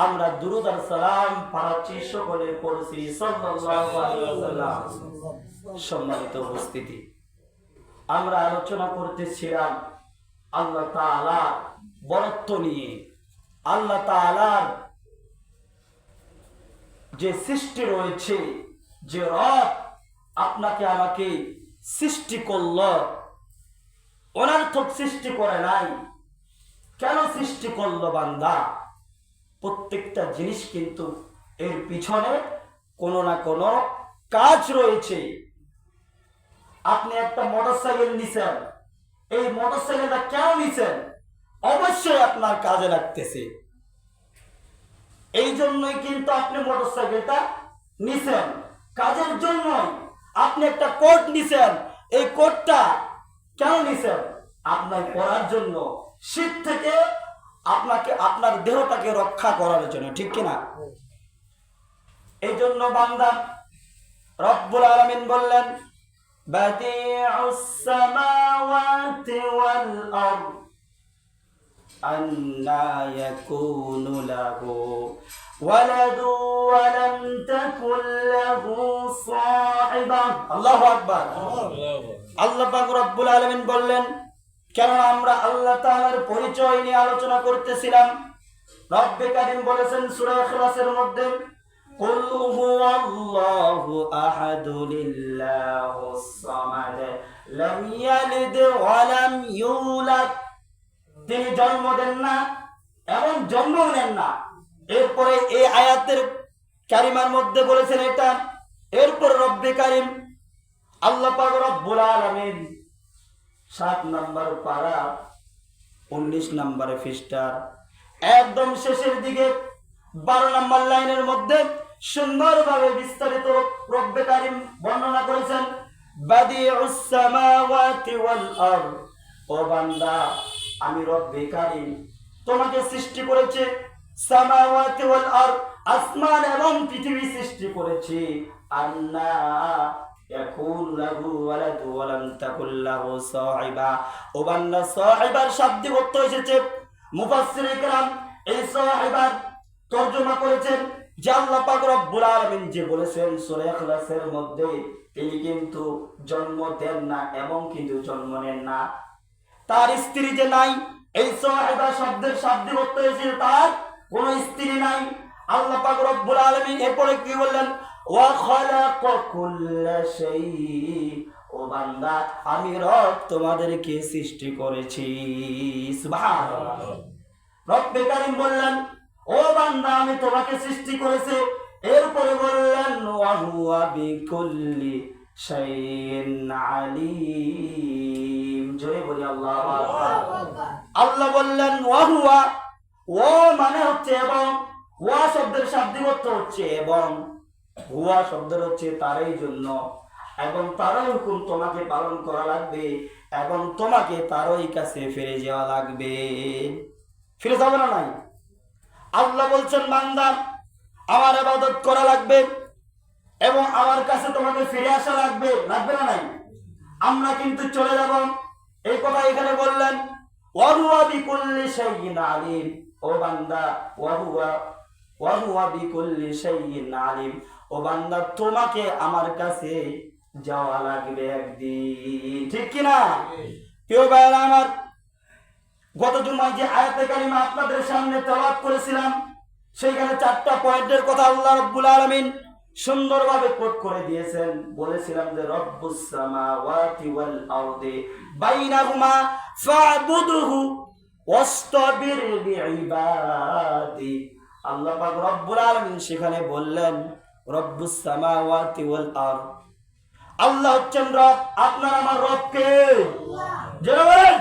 আমরা দুরূদ আর সালাম পড়াচ্ছি, সকলে পড়ছি সাল্লাল্লাহু আলাইহি ওয়াসাল্লাম। সম্মানিত উপস্থিতি, আমরা আলোচনা করতেছিলাম আল্লাহ তাআলার বরত্ব নিয়ে। আল্লাহ তাআলার যে সৃষ্টি রয়েছে, যে রব আপনাকে আমাকে সৃষ্টি করল, অনর্থক সৃষ্টি করে নাই। কেন সৃষ্টি করলো বান্দা? প্রত্যেকটা জিনিস কিন্তু এর পিছনে কোনো না কোনো কাজ রয়েছে। আপনি একটা মোটরসাইকেল নিছেন, এই মোটরসাইকেলটা কেন নিছেন? অবশ্যই আপনার কাজে লাগতেছে, এই জন্যই কিন্তু আপনি মোটরসাইকেলটা নিছেন, কাজের জন্যই। আপনি একটা কোট নিছেন, এই কোটটা কেন নিছেন? আপনার পরার জন্য, শীত থেকে আপনাকে, আপনার দেহটাকে রক্ষা করার জন্য, ঠিক কিনা? এই জন্য বান্দা রব্বুল আলামিন বললেন, বাদিউস সামাওয়াতি ওয়াল আরদ আন্না ইয়াকুনু লাহু ওয়ালাদু ওয়া লাম তাকুল লাহু সাহিবা। আল্লাহু আকবার। আল্লাহ পাক রব্বুল আলামিন বললেন, কেন আমরা আল্লাহ তাআলার পরিচয় নিয়ে আলোচনা করতেছিলাম। রব্বে কারীম বলেছেন সূরা ইখলাসের মধ্যে, কুল হুয়াল্লাহু আহাদু লিল্লাহুস সামাদ লাম ইয়ালিদ ওয়া লাম ইউলাদ। তিনি জন্ম দেন না এবং জন্ম নেন না। এরপরে এই আয়াতের কারিমার মধ্যে বলেছেন এটা। এরপর রব্বে কারীম আল্লাহ পাক রব্বুল আলামিন 7 নম্বর পারা 19 নম্বরে পৃষ্ঠার একদম শেষের দিকে 12 নম্বর লাইনের মধ্যে সুন্দরভাবে বিস্তারিত রব্বে কারীম বর্ণনা করেছেন, বাদিউস সামাওয়াতি ওয়াল আরদ। ও বান্দা, আমি রব্বে কারীম তোমাকে সৃষ্টি করেছি, সামাওয়াতি ওয়াল আরদ, আসমান এবং পৃথিবী সৃষ্টি করেছি। আন্না ইয়াকুনু লাহু ওয়ালাদু ওয়া লাম তাকুল লাহু সাহিবা। ও বান্দা, সাহিবার শাব্দিক অর্থ এসেছে, মুফাসসিরে কেরাম এই সাহিবার তরজমা করেছেন যে আল্লাহ পাক রব্বুল আলামিন যে বলেছেন সূরা ইখলাসের মধ্যে, তিনি কিন্তু জন্ম দেন না এবং কিন্তু জন্ম নেন না। তার স্ত্রী যে নাই, এই সাহিবা শব্দের শাব্দিক অর্থ এসেছে তার কোনো স্ত্রী নাই। আল্লাহ পাক রব্বুল আলামিন এরপরে কি বললেন, ওয়া খালাকা কুল্লা শাই। ও বান্দা, আমি রব তোমাদেরকে সৃষ্টি করেছি। সুবহানাল্লাহ। রব্বে কারীম বললেন, ও বান্দা, আমি তোমাকে সৃষ্টি করেছি। এরপরে বললেন, ওয়া হুয়া বিকুল্লি শাইইন আলীম। জোরে বলি আল্লাহু আকবার। আল্লাহ বললেন ওয়া হুয়া, ও মানে হচ্ছে এবং, ওয়া শব্দের শাব্দিক অর্থ হচ্ছে এবং, হুয়া শব্দের হচ্ছে তারই জন্য, এবং তারই হুকুম তোমাকে পালন করা লাগবে, এবং তোমাকে তারই কাছে ফিরে যাওয়া লাগবে। ফিরে যাবে না? নাই। আল্লাহ বলছেন, বান্দা, আমার ইবাদত করা লাগবে এবং আমার কাছে তোমাকে ফিরে আসা লাগবে। লাগবে না? নাই। আমরা কিন্তু চলে যাব, এই কথা এখানে বললেন। ওয়া হুয়া বিকুল্লি শাইইন আলীম। ও বান্দা, ওয়া হুয়া বিকুল্লি শাইইন আলীম। ও বান্দা, তোমাকে আমার কাছে যাওয়া লাগবে একদিন, ঠিক কি না? প্রিয় ভাইরা আমার, গত জুমায় যে আয়াতে কারিমা আপনাদের সামনে তেলাওয়াত করেছিলাম, সেইখানে 4টা পয়েন্টের কথা আল্লাহ রাব্বুল আলামিন সুন্দরভাবে কোট করে দিয়েছেন। বলেছিলাম যে রব্বুস সামাওয়াতি ওয়াল আরদি বাইনাহুমা ফা'বুদহু ওয়াসতাবির বিইবাদি। আল্লাহ পাক রব্বুল আলামিন সেখানে বললেন রব্বুস সামাওয়াতি ওয়াল আরদ। আল্লাহ হচ্ছেন রব। আপনার আমার রব কে? জোরে বলেন।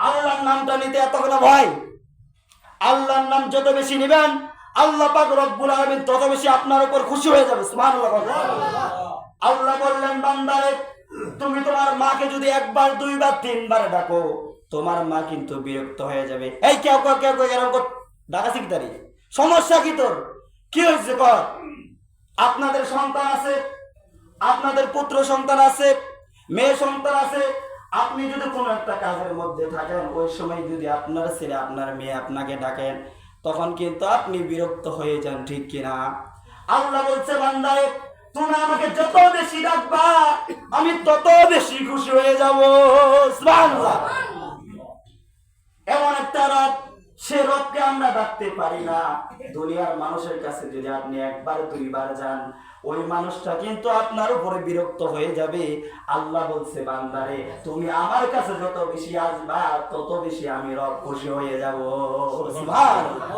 আল্লাহর নামটা নিতে এতক্ষণ ভয়। আল্লাহর নাম যত বেশি নেবেন, আল্লাহ পাক রব্বুল আলামিন তত বেশি আপনার উপর খুশি হয়ে যাবে। সুবহানাল্লাহ। আল্লাহ বললেন, বান্দারে, তুমি তোমার মাকে যদি 1 বার 2 বার 3 বার ডাকো, তোমার মা কিন্তু বিরক্ত হয়ে যাবে। এই কেউ এরকম ডাকা শিখতারি, সমস্যা কি তোর? কি হয়েছে কর? আপনাদের সন্তান আছে, আপনাদের পুত্র সন্তান আছে, মেয়ে সন্তান আছে। আপনি যদি কোনো একটা কাজের মধ্যে থাকেন, ওই সময় যদি আপনার ছেলে আপনার মেয়ে আপনাকে ডাকেন, তখন কিন্তু আপনি বিরক্ত হয়ে যান, ঠিক কিনা? আল্লাহ বলছে বান্দারে তুমি আমাকে যত বেশি ডাকবা আমি তত বেশি খুশি হয়ে যাব। সুবহানাল্লাহ। এমন একটা রব, সে রবকে আমরা ডাকতে পারি না। দুনিয়ার মানুষের কাছে যদি আপনি একবার দুইবার যান, ওই মানুষটা কিন্তু আপনার উপরে বিরক্ত হয়ে যাবে। আল্লাহ বলছে বান্দারে তুমি আমার কাছে যত বেশি আসবা তত বেশি আমি রব খুশি হয়ে যাব। সুবহানাল্লাহ।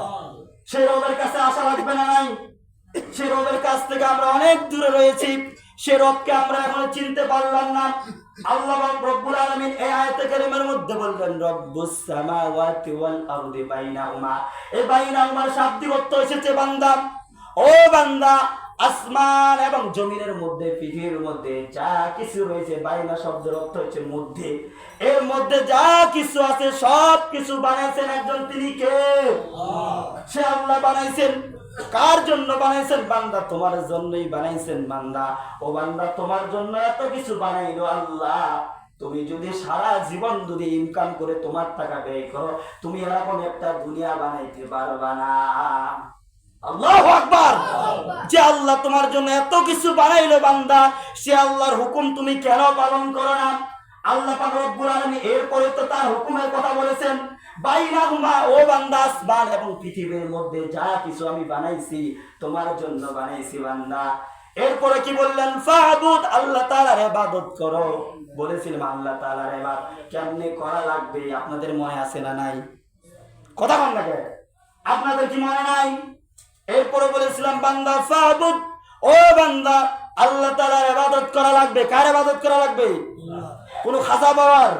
সেই রবের কাছে আসা লাগবে না নাই? সে রবের কাছ থেকে আমরা অনেক দূরে রয়েছি, সে রবকে আমরা এখনো চিনতে পারলাম না। আল্লাহ রব্বুল আলামিন এই আয়াতে কারিমার মধ্যে বললেন রব্বুস সামাওয়াতি ওয়াল আরদি বাইনাহুমা। এই বাইনাহুমার শাব্দিক অর্থ এসেছে বান্দা। ও বান্দা, আসমান এবং জমিনের মধ্যে, পৃথিবীর মধ্যে যা কিছু রয়েছে, বাইনা শব্দের অর্থ হচ্ছে মধ্যে, এর মধ্যে যা কিছু আছে সব কিছু বানাইছেন একজন, তিনি কে? সে আল্লাহ বানাইছেন। কার জন্য বানাইছেন? বান্দা তোমার জন্যই বানাইছেন। বান্দা, ও বান্দা, তোমার জন্য এত কিছু বানাইলো আল্লাহ। তুমি যদি সারা জীবন যদি ইনকাম করে তোমার টাকা ব্যয় করো, তুমি এরকম একটা দুনিয়া বানাইতে পারবা না। আল্লাহু আকবার। যে আল্লাহ তোমার জন্য এত কিছু বানাইলো বান্দা, সে আল্লাহর হুকুম তুমি কেন পালন করো না? আল্লাহ পাক রব্বুল আলামিন এরপরে তো তার হুকুমের কথা বলেছেন, বাইনাহুমা, ও বান্দা, আসমান এবং পৃথিবীর মধ্যে যা কিছু আমি বানাইছি তোমার জন্য বানাইছি বান্দা। এরপরে কি বললেন? ফাবুদ, আল্লাহ তাআলার ইবাদত করো। বলেছিলাম আল্লাহ তাআলার ইবাদত কেমনে করা লাগবে, আপনাদের মনে আছে না নাই? কথা বল না কে? আপনাদের কি মনে নাই? এরপরে বলেছিলাম বান্দা ফাবুদ, ও বান্দা, আল্লাহ তাআলার ইবাদত করা লাগবে। কার ইবাদত করা লাগবে? কোন খাজা বাবার?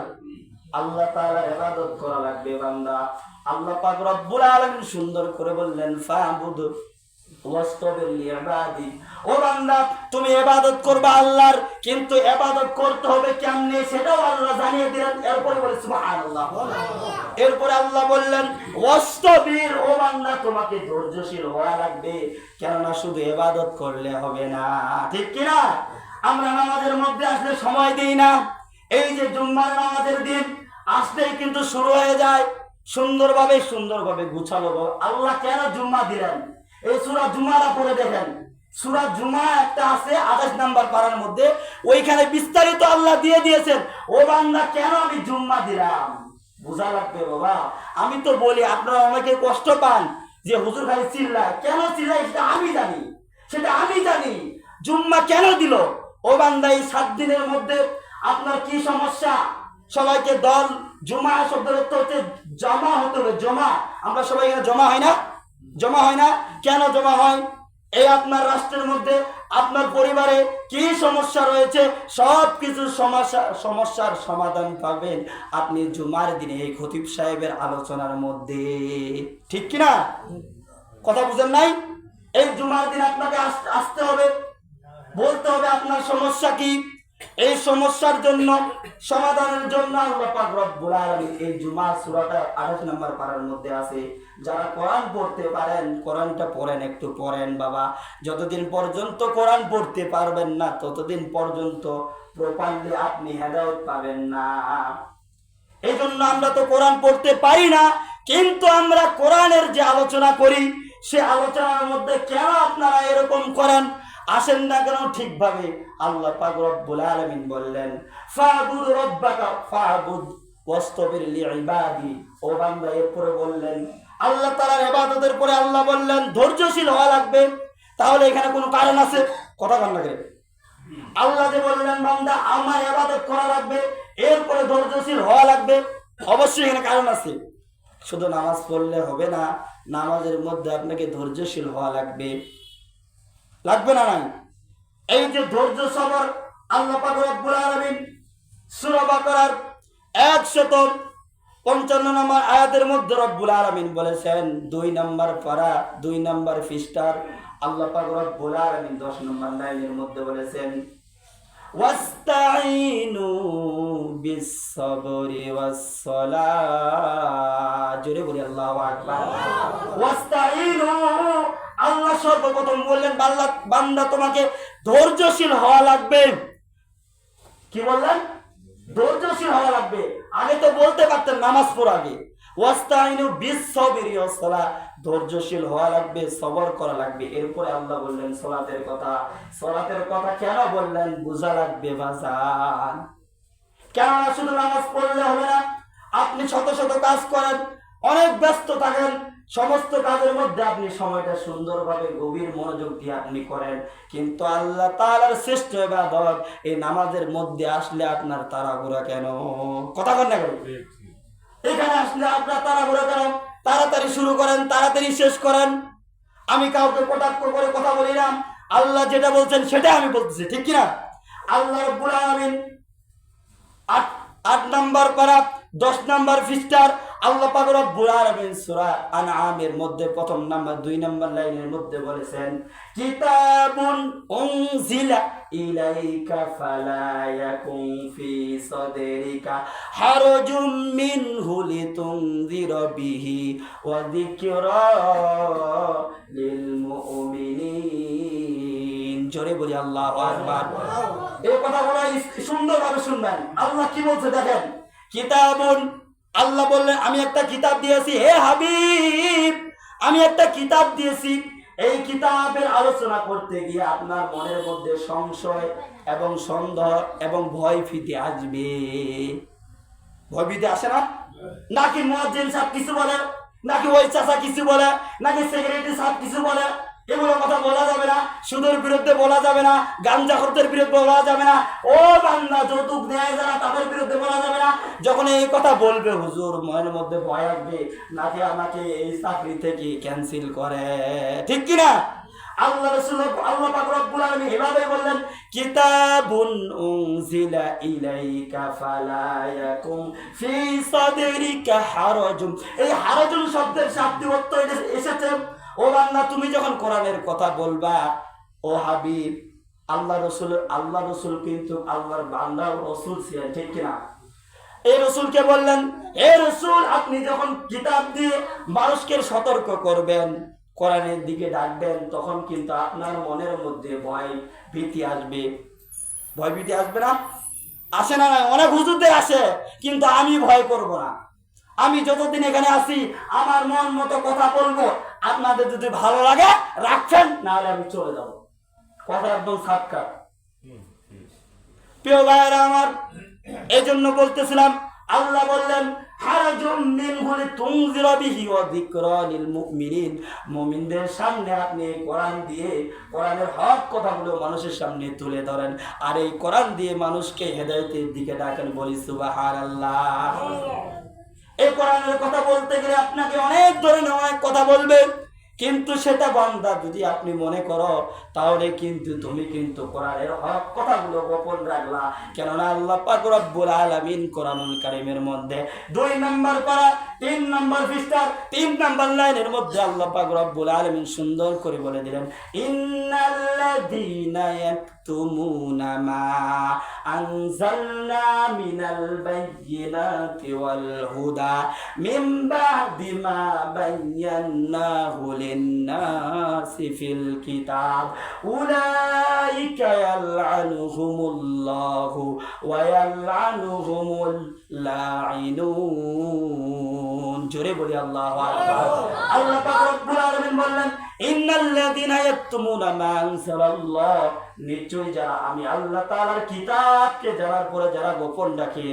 আল্লাহ তাআলার ইবাদত করা লাগবে বান্দা। আল্লাহ পাক রব্বুল আলামিন সুন্দর করে বললেন ফাবুদ ওয়াস্তাবির লিইবাদি। ও বান্দা, তুমি ইবাদত করবে আল্লাহর, কিন্তু ইবাদত করতে হবে কেমনে সেটাও আল্লাহ জানিয়ে দিলেন। এরপরে বলে সুবহানাল্লাহ। এরপরে আল্লাহ বললেন ওয়াস্তাবির, ও বান্দা, তোমাকে ধৈর্যশীল হওয়া লাগবে, কেননা শুধু ইবাদত করলে হবে না, ঠিক কি না? আমরা নামাজের মধ্যে আসলে সময় দেই না। এই যে জুম্মার নামাজের দিন আসলেই কিন্তু শুরু হয়ে যায় সুন্দরভাবে গুছালো। আল্লাহ কেন জুম্মা দিলেন? এই সূরা জুমারা পড়ে দেখেন, সূরা জুমা একটা আছে 28 নাম্বার পারার মধ্যে, ওইখানে বিস্তারিত আল্লাহ দিয়ে দিয়েছেন। ও বান্দা, কেন আমি জুম্মা দিলাম বোঝা লাগবে বাবা। আমি তো বলি, আপনারা অনেকে কষ্ট পান যে হুজুর খালি চিল্লায়। কেন চিল্লায় সেটা আমি জানি। জুম্মা কেন দিল? ও বান্দা, এই 7 দিনের মধ্যে আপনার কি সমস্যা? সবাইকে দল, জমা শব্দের অর্থ হচ্ছে জমা হতে হবে। জমা, আমরা সবাই এখানে জমা হয় না? জমা হয় না? কেন জমা হয়? এই আপনার রাষ্ট্রের মধ্যে, আপনার পরিবারে কি সমস্যা রয়েছে, সব কিছু সমস্যার সমাধান পাবেন আপনি জুমার দিনে এই খতিব সাহেবের আলোচনার মধ্যে, ঠিক কিনা? কথা বুঝেন নাই? এই জুমার দিন আপনাকে আসতে হবে, বলতে হবে আপনার সমস্যা কি। এই সমস্যার জন্য, সমাধানের জন্য আল্লাহ পাক রব্বুল আলামিন এই জুমা সূরাটা 28 নম্বর পারার মধ্যে আছে। যারা কোরআন পড়তে পারেন, কোরআনটা পড়েন, একটু পড়েন বাবা। যতদিন পর্যন্ত কোরআন পড়তে পারবেন না, ততদিন পর্যন্ত প্রপারলি আপনি হেদায়েত পাবেন না। এই জন্য আমরা তো কোরআন পড়তে পারি না, কিন্তু আমরা কোরআনের যে আলোচনা করি, সে আলোচনার মধ্যে কেন আপনারা এরকম করেন? আসেন না কেন ঠিকভাবে? আল্লাহ পাক রব্বুল আলামিন বললেন ফাবুদ রাব্বাকা ফাবুদ ওয়াস্তাবির লিইবাদি। ও বান্দা, এরপরে বললেন আল্লাহ তাআলার ইবাদতের পরে আল্লাহ বললেন ধৈর্যশীল হওয়া লাগবে। তাহলে এখানে কোনো কারণ আছে? কথা বল না। আল্লাহ যে বললেন বান্দা আমার ইবাদত করা লাগবে, এরপরে ধৈর্যশীল হওয়া লাগবে, অবশ্যই এখানে কারণ আছে। শুধু নামাজ পড়লে হবে না, নামাজের মধ্যে আপনাকে ধৈর্যশীল হওয়া লাগবে, লাগবে না নাই? এই যে ধৈর্য সবর, আল্লাহ পাক রব্বুল আলামিন সূরা বাকারার 155 নম্বর আয়াতের মধ্যে রব্বুল আলামিন বলেছেন, 2 নম্বর পারা 2 নম্বর পৃষ্ঠার আল্লাহ পাক রব্বুল আলামিন 10 নম্বর লাইনের মধ্যে বলেছেন ওয়াস্তাইনু বিস-সাবরি ওয়াস-সালাহ। জোরে বলি আল্লাহু আকবার। ওয়াস্তাইনু, আল্লাহ সর্বপ্রথম বললেন বান্দা তোমাকে ধৈর্যশীল হওয়া লাগবে। কি বললেন? ধৈর্যশীল হওয়া লাগবে। আগে তো বলতে পারতেন নামাজ পড়ার আগে ওয়াস্তাইনু বিস-সাবরি ওয়াস-সালাহ, ধৈর্যশীল হওয়া লাগবে, সবর করা লাগবে। এরপরে আল্লাহ বললেন সালাতের কথা। সালাতের কথা কেন বললেন বোঝা লাগবে বাজান। কেন শুধু নামাজ পড়লে হবে না, আপনি শত শত কাজ করেন, অনেক ব্যস্ত থাকেন, সমস্ত কাজের মধ্যে আপনি সময়টা সুন্দরভাবে গভীর মনোযোগ দিয়ে আপনি করেন, কিন্তু আল্লাহ তাআলার শ্রেষ্ঠ ইবাদত এই নামাজের মধ্যে আসলে আপনার তাড়াহুড়া কেন? কথা বলেন না কেন? এখানে আসলে আপনার তাড়াহুড়া কেন? তাড়াতাড়ি শুরু করেন, তাড়াতাড়ি শেষ করেন। আমি কাউকে কটাক্ষ করে কথা বলি না, আল্লাহ যেটা বলছেন সেটা আমি বলতেছি, ঠিক কিনা? আল্লাহ রাব্বুল আলামিন 8 নম্বর পারা 10 নম্বর পৃষ্ঠার আল্লাহ পাক রব্বুল আলামিন সূরা আনআমের মধ্যে 1 নম্বর 2 নম্বর লাইনের মধ্যে বলেছেন, কিতাবুন উনজিলা ইলাইকা ফালা ইয়াকুন ফি সাদরিকা হারাজুম মিনহু লিতুনযিরা বিহি ওয়া যিকরা লিল মুমিনিন। জোরে বলি আল্লাহু আকবার। এই কথাগুলো সুন্দরভাবে শুনবেন। আল্লাহ কি বলছে দেখেন, কিতাবুন, আল্লাহ বললেন আমি একটা কিতাব দিয়েছি, হে হাবিব আমি একটা কিতাব দিয়েছি। এই কিতাবের আলোচনা করতে গিয়ে আপনার মনের মধ্যে সংশয় এবং সন্দেহ এবং ভয় ভীতি আসবে। ভয় ভীতি আসে না? নাকি মুয়াজ্জিন সাহেব কিছু বলে, নাকি ওই চাচা কিছু বলে, নাকি সেক্রেটারি সাহেব কিছু বলে, এগুলো কথা বলা যাবে না। সুদের বিরুদ্ধে বলা যাবে না, গাঞ্জাখোরদের বিরুদ্ধে বলা যাবে না, ও বান্দা যৌতুক দেয় যারা তাদের বিরুদ্ধে বলা যাবে না। যখন এই কথা বলবে হুজুর মনের মধ্যে ভয় আসবে, নাকি আমাকে এই চাকরি থেকে ক্যান্সেল করে, ঠিক কিনা? আল্লাহ রাসূল আল্লাহ পাক রব্বুল আলামিন এভাবে বললেন, কিতাবুন উনজিলা ইলাইকা ফালা ইয়াকুম ফি সাদরিকা হারাজুন। এই হারাজুন শব্দের শাব্দিক অর্থ এসেছে, ও বান্দা তুমি যখন কোরআনের কথা বলবা, ও হাবিব, আল্লাহ রসুল কিন্তু আল্লাহর বান্দা রসুল ছিলেন, ঠিক কিনা? এই রসুলকে বললেন, হে রসুল আপনি যখন কিতাব দিয়ে মানুষকে সতর্ক করবেন, কোরআনের দিকে ডাকবেন, তখন কিন্তু আপনার মনের মধ্যে ভয় ভীতি আসবে। ভয় ভীতি আসবে না? আসে না? অনেক হুজুরদের আসে, কিন্তু আমি ভয় করব না। আমি যতদিন এখানে আছি আমার মন মতো কথা বলবো, আপনাদের যদি ভালো লাগে রাখছেন, না হলে আমি চলে যাব। কথা একদম সাক্ষাৎ। প্রিয় ভাইয়েরা আমার, এই জন্য বলতেছিলাম, আল্লাহ বললেন হারাজুম মিনহু লিতুনযিরা বিহি ওয়া যিকরা লিল মুমিনিন। মুমিনদের সামনে আপনি কোরআন দিয়ে কোরআনের হক কথাগুলো মানুষের সামনে তুলে ধরেন, আর এই কোরআন দিয়ে মানুষকে হেদায়েতের দিকে ডাকেন। বলি সুবহানাল্লাহ। এই কোরআনের কথা বলতে গেলে আপনাকে অনেক ধরনের অনেক কথা বলবে, কিন্তু সেটা বান্দা যদি আপনি মনে করো, তাহলে কিন্তু তুমি কিন্তু কোরআনের হক কথাগুলো গোপন রাখলা। কেননা আল্লাহ পাক রব্বুল আলামিন কোরআনুল কারীমের মধ্যে 2 নম্বর পারা 3 নম্বর পৃষ্ঠা 3 নম্বর লাইনের মধ্যে আল্লাহ পাক রব্বুল আলামিন সুন্দর করে বলে দিলেন, ইন্নাল্লাযীনা ইয়াকতুমুনা মা আনজালনা মিনাল বায়্যিনাতি ওয়াল হুদা মিন বা'দি মা বায়্যানাহু লিন-নাসি ফিল কিতাব উলাইকা ইয়ালআনুহুমুল্লাহু ওয়া ইয়ালআনুহুমুল লাঈনুন। জোরে বলি আল্লাহু আকবার। আল্লাহ পাক রব্বুল আলামিন বললেন, ইন্নাল্লাযীনা ইয়াকতুমুনা মা আনজালাল্লাহ, নিশ্চয়ই যারা আমি আল্লাহ তাআলার কিতাবকে জানার পরে যারা গোপন রাখে,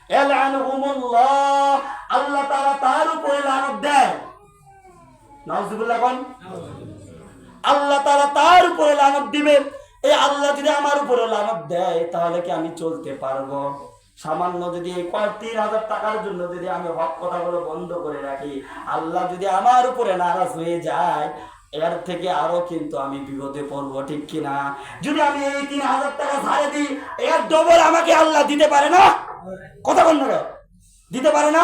ইয়ালআনুহুমুল্লাহ, আল্লাহ তাআলা তার উপরে লানত দেয়। নাউযুবিল্লাহ কোন? আল্লাহ তাআলা তার উপরে লানত দিবে। এই আল্লাহ যদি আমার উপরে লানত দেয়, তাহলে কি আমি চলতে পারবো? সামান্য যদি 3,000 টাকার জন্য যদি আমি হক কথাগুলো বন্ধ করে রাখি, আল্লাহ যদি আমার উপরে নারাজ হয়ে যায়, এর থেকে আরো কিন্তু আমি বিপদে পড়বো, ঠিক কিনা? যদি আমি এই 3,000 টাকা ছাড়ে দিই, এর ডবল আমাকে আল্লাহ দিতে পারে না? কথা বল না, দিতে পারে না?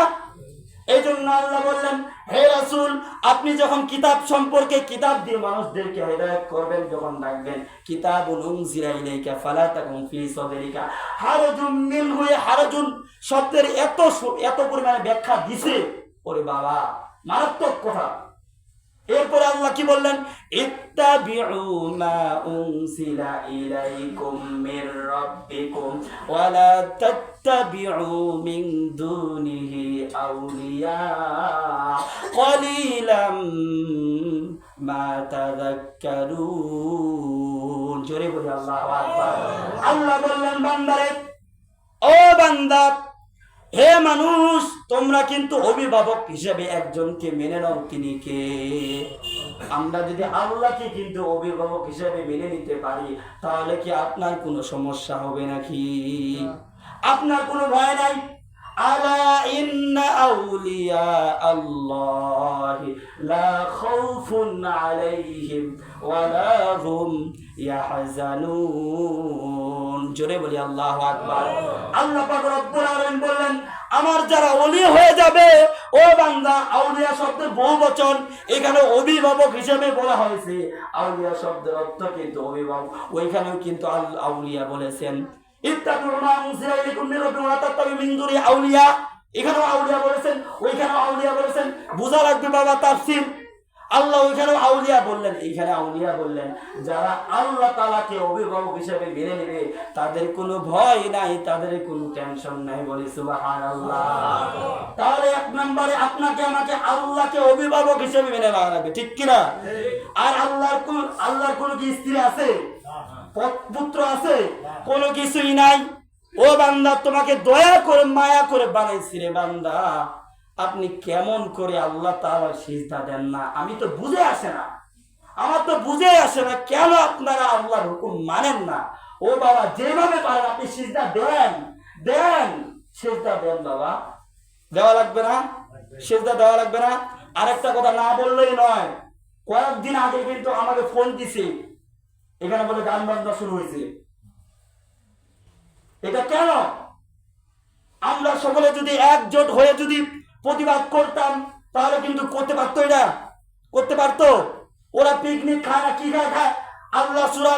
এই জন্য আল্লাহ বললেন, হে রাসূল আপনি যখন কিতাব সম্পর্কে কিতাব দিয়ে মানুষদেরকে হেদায়েত করবেন, যখন ডাকবেন, কিতাবুন উনজিলা ইলাইকা ফালা তাকুন ফি সাদরিকা হারাজুম মিনহু। হারাজুন শব্দের এত পরিমাণে ব্যাখ্যা দিছে, ওরে বাবা মারাত্মক কথা। এরপরে আল্লাহ কি বললেন, ইত্তাবিউ মা উনসিলা ইলাইকুম মির রাব্বিকুম ওয়া লা তাত্তাবিউ মিন দুনিহি আউলিয়া কলিলাম মা তাযাক্কারুন। জোরে বলি আল্লাহু আকবার। আল্লাহ বললেন বান্দারে, ও বান্দা, হে মানুষ, তোমরা কিন্তু অভিভাবক হিসেবে একজনকে মেনে নাও। তিনি কে? আমরা যদি আল্লাহকে কিন্তু অভিভাবক হিসেবে মেনে নিতে পারি, তাহলে কি আপনার কোনো সমস্যা হবে নাকি? আপনার কোনো ভয় নাই। আলা ইন্না আউলিয়া আল্লাহি লা খাউফুন আলাইহিম ওয়া লা হুম ইয়াহজানুন। জোরে বলি আল্লাহু আকবার। আল্লাহ পাক রব্বুল আলামিন বললেন, আমার যারা ওলি হয়ে যাবে, ও বান্দা, আউলিয়া শব্দের বহুবচন, এখানে অভিভাবক হিসেবে বলা হয়েছে। আউলিয়া শব্দের অর্থ কিন্তু অভিভাবক, ওইখানেও কিন্তু আউলিয়া বলেছেন। এখানেও আউলিয়া বলেছেন, ওইখানেও আউলিয়া বলেছেন। বোঝা লাগবে বাবা তাফসীর। আল্লাহ ওইখানেও আউলিয়া বললেন, এইখানে আউলিয়া বললেন। যারা আল্লাহ তাআলাকে অভিভাবক হিসেবে মেনে নেবে, তাদের কোনো ভয় নাই, তাদের কোনো টেনশন নাই। বলি সুবহানাল্লাহ। তাহলে এক নম্বরে আপনাকে আমাকে আল্লাহকে অভিভাবক হিসেবে মেনে নেওয়া লাগবে, ঠিক কিনা? আর আল্লাহর কোন কি স্ত্রী আছে, পুত্র আছে? কোনো কিছুই নাই। ও বান্দা, তোমাকে দয়া করে মায়া করে বানাইছি রে বান্দা, আপনি কেমন করে আল্লাহ তাআলার সিজদা দেন না? আমি তো বুঝে আসে না, আমার তো বুঝে আসে না কেন আপনারা আল্লাহর হুকুম মানেন না। ও বাবা, যেভাবে পারেন আপনি সিজদা দেন, সিজদা দেন বাবা। দেওয়া লাগবে না? সিজদা দেওয়া লাগবে না? আরেকটা কথা না বললেই নয়, কয়েকদিন আগে কিন্তু আমাকে ফোন দিছে, এখানে বলে গান বাজনা শুরু হয়েছে। এটা কেন? আমরা সকলে যদি একজোট হয়ে যদি প্রতিবাদ করতাম, তাহলে কিন্তু করতে পারতো, এটা করতে পারতো। ওরা পিকনিক খায় না, কি খায়? আল্লাহ সূরা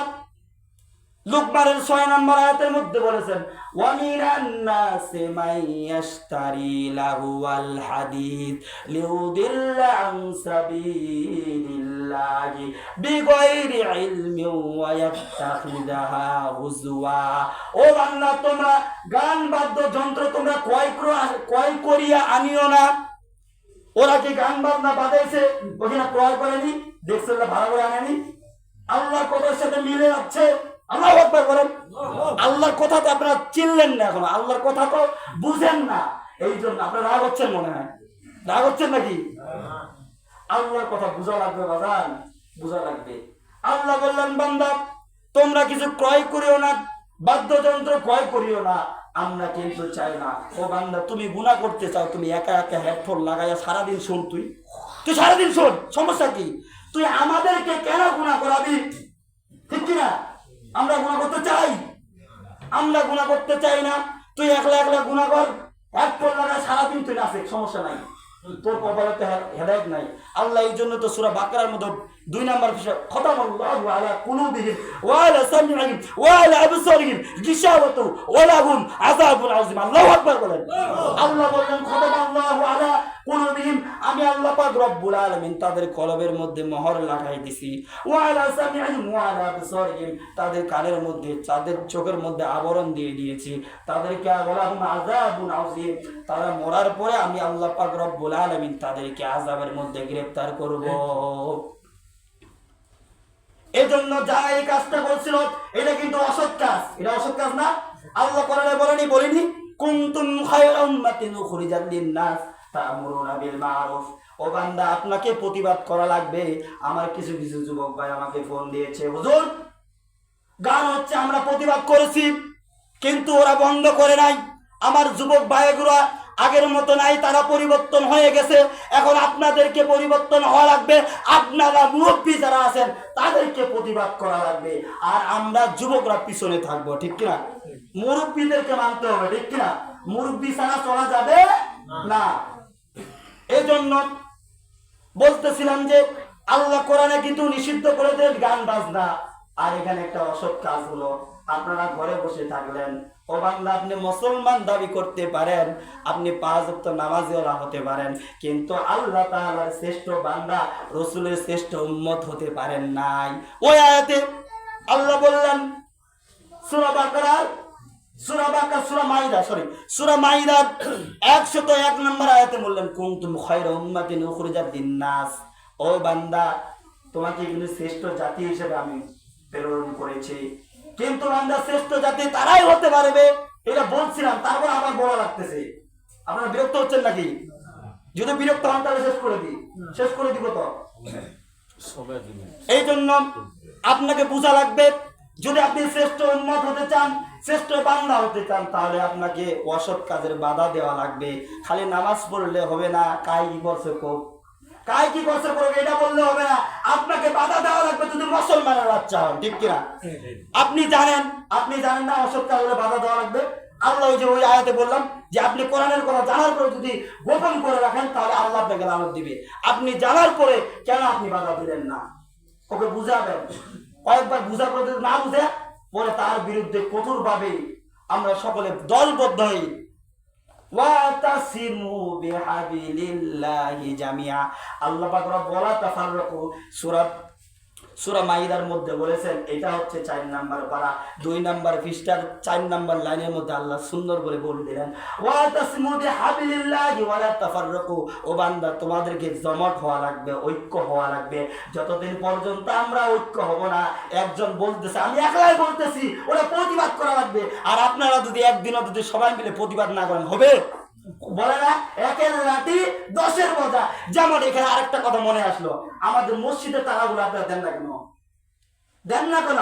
লুকমানের 6 নম্বর আয়াতের মধ্যে বলেছেন, ওয়া মিনান নাসি মান ইয়াশতারি লাহুয়াল হাদিস লিউদিল্লা আন সাবিলিল্লাহি বিগাইরি ইলমিন ওয়া ইয়াত্তাখিযাহা হুজওয়া। ও বান্দা, তোমরা গান বাদ্য যন্ত্র তোমরা ক্রয় করিয়া আনিও না। ওরা কি গান বাজনা বাজাইছে, ওখানে ক্রয় করেনি, দেখছে ভালো করে আনেনি। আল্লাহর কথার সাথে মিলে যাচ্ছে। আল্লাহু আকবার বলেন। আল্লাহর কথা তো আপনারা চিনলেন না, এখন আল্লাহর কথা তো বুঝেন না, এই জন্য আপনারা রাগ হচ্ছেন, মনে হয় রাগ হচ্ছেন নাকি? আল্লাহর কথা বুঝা লাগবে বাজান, বুঝা লাগবে। আল্লাহ বললেন, বান্দা, তোমরা কিছু ক্রয় করিও না, বাদ্যযন্ত্র ক্রয় করিও না। আমরা কিন্তু চাই না। ও বান্দা, তুমি গুনাহ করতে চাও, তুমি একা একা হেডফোন লাগাইয়া সারাদিন শোন, তুই সারাদিন শোন, সমস্যা কি? তুই আমাদেরকে কেন গুনাহ করাবি? ঠিক কিনা? আমরা গুনাহ করতে চাই? আমরা গুনাহ করতে চাই না। তুই একলা গুনাহ কর, হেডফোন লাগায় সারাদিন তুই নাচে, সমস্যা নাই, তোর কপালে তো হেদায়েত নাই। আল্লাহ এই জন্য তো সূরা বাকারার মধ্যে 2 নম্বর বিষয়, খতামাল্লাহু আলা কুলুবিহিম ওয়া আলা সামিইহিম ওয়া আলা আবসারিহিম গিশাওয়াতু ওয়া লাহুম আযাবুন আযীম। আল্লাহু আকবার বলেন। আল্লাহ বলেন, খতামাল্লাহু আলা কুলুবিহিম, আমি আল্লাহ পাক রব্বুল আলামিন তাদের কলবের মধ্যে মোহর লাগাই দিছি। ওয়া আলা সামিইহিম ওয়া আলা আবসারিহিম, তাদের কানের মধ্যে, তাদের চোখের মধ্যে আবরণ দিয়ে দিয়েছি। তাদেরকে ওয়া লাহুম আযাবুন আযীম, তারা মরার পরে আমি আল্লাহ পাক রব্বুল আলামিন তাদেরকে আযাবের মধ্যে গ্রেফতার করব। এজন্য যারা এই কাজটা করছিল, এটা কিন্তু অসৎ কাজ। এটা অসৎ কাজ না? আল্লাহ কোরআনে বলেনি কুনতুম খায়রা উম্মাতিন উখরিজাত লিন-নাস তা'মুরুনা বিল মা'রুফ। ও বান্দা, আপনাকে প্রতিবাদ করা লাগবে। আমার কিছু যুবক ভাই আমাকে ফোন দিয়েছে, হুজুর গান হচ্ছে, আমরা প্রতিবাদ করেছি, কিন্তু ওরা বন্ধ করে নাই। আমার যুবক ভাইগুলো আগের মতো নাই, তারা পরিবর্তন হয়ে গেছে। এখন আপনাদেরকে পরিবর্তন হওয়া লাগবে। আপনারা মুরব্বী যারা আছেন তাদেরকে প্রতিবাদ করা লাগবে, আর আমরা যুবকরা পিছনে থাকবো, ঠিক কিনা? মুরব্বীদেরকে মানতে হবে, ঠিক কিনা? মুরব্বী ছাড়া চলা যাবে না। এই জন্য বলতেছিলাম যে আল্লাহ কোরআনে কিন্তু নিষিদ্ধ করে দেন গান বাজনা। আর এখানে একটা অসৎ কাজ হলো, আপনারা ঘরে বসে থাকলেন। ও বান্দা, আপনি মুসলমান দাবি করতে পারেন, আপনি 5 ওয়াক্ত নামাজিওয়ালা হতে পারেন, কিন্তু আল্লাহ তাআলার শ্রেষ্ঠ বান্দা, রাসূলের শ্রেষ্ঠ উম্মত হতে পারেন নাই। ওই আয়াতে আল্লাহ বললেন, সূরা মাইদার 101 নম্বর আয়াতে বললেন, কুনতুম খায়রা উম্মাতিন উখরিজাত লিন-নাস। ও বান্দা, তোমাকে কিন্তু শ্রেষ্ঠ জাতি হিসেবে আমি প্রেরণ করেছি। কিন্তু বান্দা, শ্রেষ্ঠ জাতি তারাই হতে পারবে, এটা বলছিলাম, তারপর আবার বলা লাগতেছে। আপনারা বিরক্ত হচ্ছেন নাকি? যদি বিরক্ত হন তাহলে শেষ করে দিব তো। এই জন্য আপনাকে বোঝা লাগবে, যদি আপনি শ্রেষ্ঠ উম্মত হতে চান, শ্রেষ্ঠ বান্দা হতে চান, তাহলে আপনাকে অসৎ কাজের বাধা দেওয়া লাগবে। খালি নামাজ পড়লে হবে না, কাই কি করছে এটা বললে হবে না, আপনাকে বাধা দেওয়া লাগবে যদি মুসলমানের বাচ্চা হন, ঠিক কিনা? আপনি জানেন না অসৎ কাজে বাধা দেওয়া লাগবে। আল্লাহ ওই আয়াতে বললাম যে আপনি কোরআনের কথা জানার পরে যদি গোপন করে রাখেন, তাহলে আল্লাহ আপনাকে লানত দিবে। আপনি জানার পরে কেন আপনি বাধা দিলেন না? ওকে বুঝাবেন, কয়েকবার বুঝার পরে যদি না বুঝে, পরে তার বিরুদ্ধে কঠোর ভাবে আমরা সকলে দলবদ্ধ হই। ওয়াতাসিমু বিহাবিলিল্লাহি জামিআ। আল্লাহ পাক বলা তাফাররাকু সূরা মাইদার মধ্যে বলেছেন, এটা হচ্ছে 4 নাম্বার পারা, 2 নাম্বার পৃষ্ঠার 4 নাম্বার লাইনের মধ্যে আল্লাহ সুন্দর করে বলে দিলেন, ওয়াতাসিমু বিহাবিলিল্লাহি ওয়ালা তাফাররাকু। ও বান্দা, তোমাদেরকে জমাট হওয়া লাগবে, ঐক্য হওয়া লাগবে। যতদিন পর্যন্ত আমরা ঐক্য হব না, একজন বলতেছে আমি একলাই বলতেছি, ওরা প্রতিবাদ করা লাগবে। আর আপনারা যদি একদিনও যদি সবাই মিলে প্রতিবাদ না করেন, হবে? বলে না, একের লাঠি 10-এর মজা। যেমন এখানে আরেকটা কথা মনে আসলো, আমাদের মসজিদের তালাগুলো আপনারা দেন না কেন?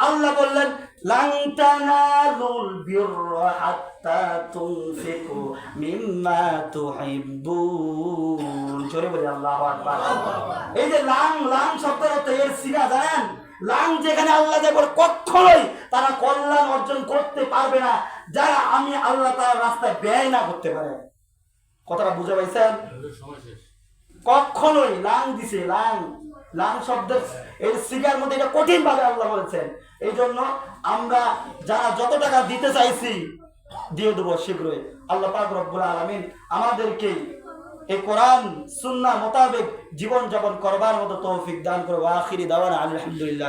আল্লাহ বললেন, লান তানালুল বিররা হাত্তা তুনফিকু মিম্মা তুহিব্বুন। জোরে বলি আল্লাহু আকবার। এই যে লাং শব্দের অর্থ এর সিগা জানেন? লাং যেখানে আল্লাহ যে বলে, কখনোই তারা কল্যাণ অর্জন করতে পারবে না যারা আমি আল্লাহ তাআলার রাস্তায় ব্যয় না করতে পারে। কথাটা বুঝে পাইছেন? কখনোই লাং দিছে, লাং শব্দের এর সিগার মধ্যে এটা কঠিন ভাবে আল্লাহ বলেছেন। এই জন্য আমরা যারা যত টাকা দিতে চাইছি দিয়ে দেবো শীঘ্রই। আল্লাহ পাক রব্বুল আলামিন আমাদেরকে এই কোরআন সুন্নাহ মোতাবেক জীবন যাপন করবার মতো তৌফিক দান করে। ওয়া আখিরি দাওয়ানা আলহামদুলিল্লাহ।